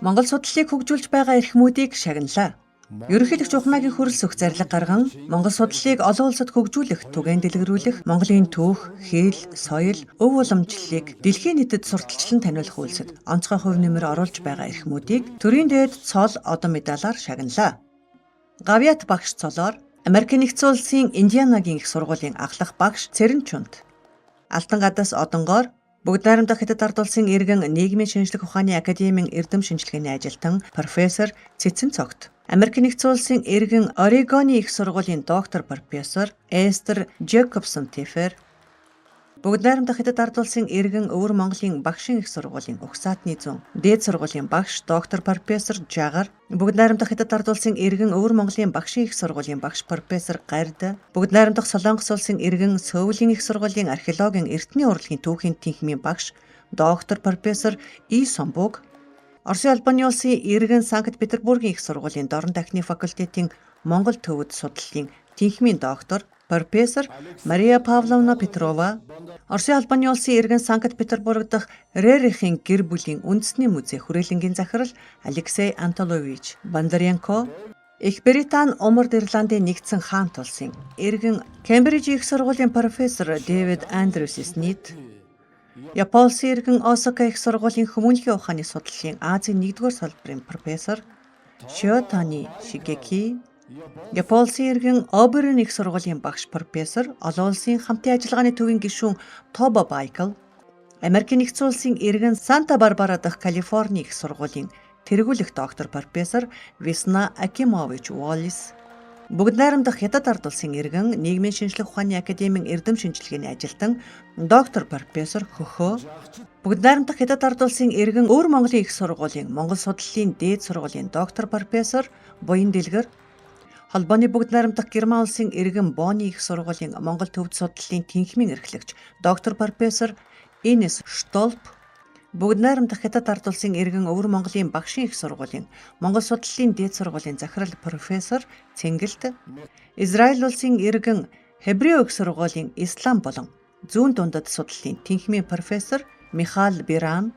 Монгол судлалыг хөгжүүлж байгаа эрхмүүдийг шагналаа. Ерөнхийлөгч ухамаагийн хөрөлс өх зарлиг гарган Монгол судлалыг олон улсад хөгжүүлэх, түгээн дэлгэрүүлэх, Монголын түүх, хэл, соёл, өв уламжлалыг дэлхийн нийтэд сурталчлан таниулах үйлсэд онцгой хувь нэмэр оруулж байгаа эрхмүүдийг төрийн дээд цол одон медалаар шагналаа. Гавьят багш цолоор Америкийн нэгдсэн улсын Индианагийн их сургуулийн ахлах багш Цэрэн Чунт, Алтан гадаас одонгоор Бүгд найрамдах Хятад ард улсын иргэн нийгмийн шинжлэх ухааны академийн эрдэм шинжилгээний ажилтан профессор Цэцэн Цогт, Америкийн нэгдсэн улсын иргэн Орегоны их сургуулийн доктор профессор Эстер Джекобсон Тефер, Бүгд найрамдах Хятад ард улсын иргэн Өвөр Монголын багшийн их сургуулийн Угсаатны зүүн дээд сургуулийн багш доктор профессор Жагар, Бүгд найрамдах Хятад ард улсын иргэн Өвөр Монголын багшийн их сургуулийн багш профессор Гард, Бүгд найрамдах Солонгос улсын иргэн Сөүлийн их сургуулийн археологийн эртний урлагийн түүхийн тэнхимийн багш доктор профессор И Сомбуг, Оросын албаны улсын иргэн Санкт Петербургийн их сургуулийн дорн дахны факультетийн Монгол төвөд судлалын тэнхимийн доктор профессор Мария Павловна Петрова, Оросын албаны улсын иргэн Санкт Петербург дахь Рерихын гэр бүлийн үндэсний музей хүрээлэнгийн захирал Алексей Антолович Бондаренко, Их Британи Умард Ирландын нэгдсэн хаант улсын иргэн Кембрижийн их сургуулийн профессор Дэвид Андрюс Снит, Япон улсын иргэн Осака их сургуулийн хүмүүнлэгийн ухааны судлалын Азийн 1-р салбарын профессор Шиотани Шигеки, Япон улсын иргэн Оберын их сургуулийн багш профессор олон улсын хамтын ажиллагааны төвийн гишүүн Тобо Байкал, Америкийн нэгдсэн улсын иргэн Санта Барбара дахь Калифорни их сургуулийн тэргүүлэх доктор профессор Висна Акимович Уоллис, Бүгд найрамдах Хятад ард улсын иргэн нийгмийн шинжлэх ухааны академийн эрдэм шинжилгээний ажилтан доктор профессор Хөхөө, Бүгд найрамдах Хятад ард улсын иргэн Өвөр Монголын их сургуулийн Монгол судлалын дээд сургуулийн доктор профессор Буян Дэлгэр, Холбооны Бүгд найрамдах Герман улсын иргэн Бонны их сургуулийн Монгол төвд судлалын тэнхимийн эрхлэгч доктор профессор Инес Штолп, Бүгд найрамдах Хятад ард улсын иргэн Өвөр Монголын багшийн их сургуулийн Монгол судлалын дээд сургуулийн захирал профессор Цэнгэлт, Израиль улсын иргэн Хебрео их сургуулийн Ислам болон зүүн дундад судлалын тэнхимийн профессор Михаил Биран,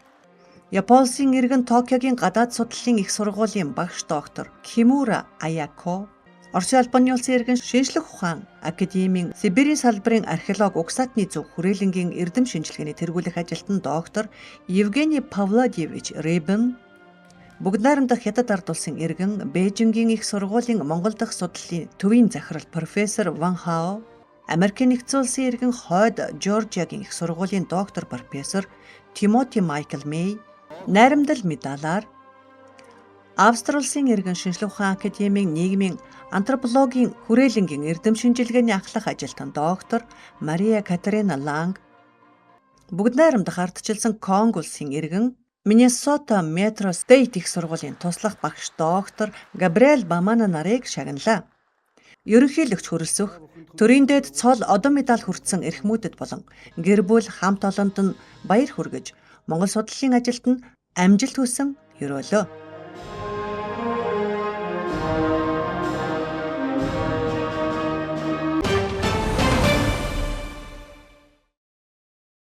Япон улсын иргэн Токиогийн гадаад судлалын их сургуулийн багш доктор Кимура Аяко, Оросын албаны улсын иргэн шинжлэх ухаан академийн Сибирийн салбарын археолог Угсаатны зүүн хүрээлэнгийн эрдэм шинжилгээний тэргүүлэх ажилтан доктор Евгений Павлодьевич Ребен, Бүгд найрамдах Хятад ард улсын иргэн Бээжингийн их сургуулийн Монгол дахь судлалын төвийн захирал профессор Ван Хао, Америкийн нэгдсэн улсын иргэн Хойд Жоржиагийн их сургуулийн доктор профессор Тимоти Майкл Мэй найрамдал медалаар, Австрали улсын иргэн шинжлэх ухааны академийн нийгмийн антропологийн хүрээлэнгийн эрдэм шинжилгээний ахлах ажилтан доктор Мария Катерина Ланг, Бүгд найрамдах ардчилсан Конго улсын иргэн Миннесота Метро Стейт их сургуулийн туслах багш доктор Габриэл Бамана нарыг шагналаа. Ерөнхийлөгч хөрөлсөх төрийн дээд цол одон медаль хүртсэн эрхмүүдэд болон гэр бүл хамт олонд нь баяр хүргэж Монгол судлалын ажилд нь амжилт хүсэн өрөөлөө.